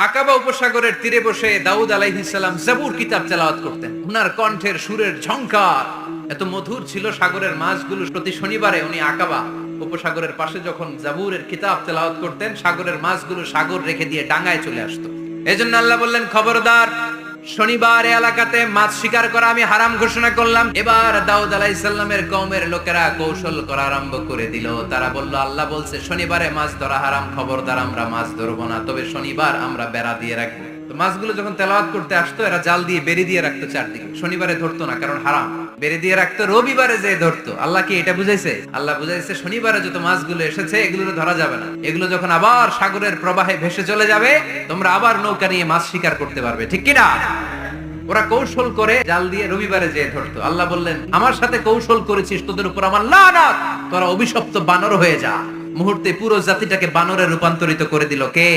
আকাবা উপসাগরের তীরে বসে দাউদ আলাইহিস সালাম জাবুর কিতাব তেলাওয়াত করতেন। উনার কণ্ঠের সুরের ঝংকার এত মধুর ছিল, সাগরের মাছগুলো প্রতি শনিবারে উনি আকাবা উপসাগরের পাশে যখন জাবুরের কিতাব তেলাওয়াত করতেন, সাগরের মাছগুলো সাগর রেখে দিয়ে ডাঙায় চলে আসতো। এজন্য আল্লাহ বললেন, খবরদার, শনিবার এলাকাতে মাছ শিকার করা আমি হারাম ঘোষণা করলাম। এবার দাউদ আলাইহিস সালামের কওমের লোকেরা কৌশল করা আরম্ভ করে দিল। তারা বলল, আল্লাহ বলছে শনিবারে মাছ ধরা হারাম, খবরদার আমরা মাছ ধরবো না, তবে শনিবার আমরা বেড়া দিয়ে রাখবো। তো মাছগুলো যখন তেলাওয়াত করতে আসতো, এরা জাল দিয়ে বেরি দিয়ে রাখতো চারদিকে, শনিবারে ধরতো না, কারণ হারাম। বেরি দিয়ে রাখতো, রবিবারে যে ধরতো। আল্লাহ কি এটা বুঝাইছে? আল্লাহ বুঝাইছে শনিবারে যত মাছগুলো এসেছে এগুলো ধরা যাবে না, এগুলো যখন আবার সাগরের প্রবাহে ভেসে চলে যাবে, তোমরা আবার নৌকা নিয়ে মাছ শিকার করতে পারবে, ঠিক কিনা? ওরা কৌশল করে জাল দিয়ে রবিবারে যে ধরতো। আল্লাহ বললেন, আমার সাথে কৌশল করেছিস, তোদের উপর আমার লানত, তোরা অভিশপ্ত বানর হয়ে যা। মুহূর্তে পুরো জাতিটাকে বানরে রূপান্তরিত করে দিল কে?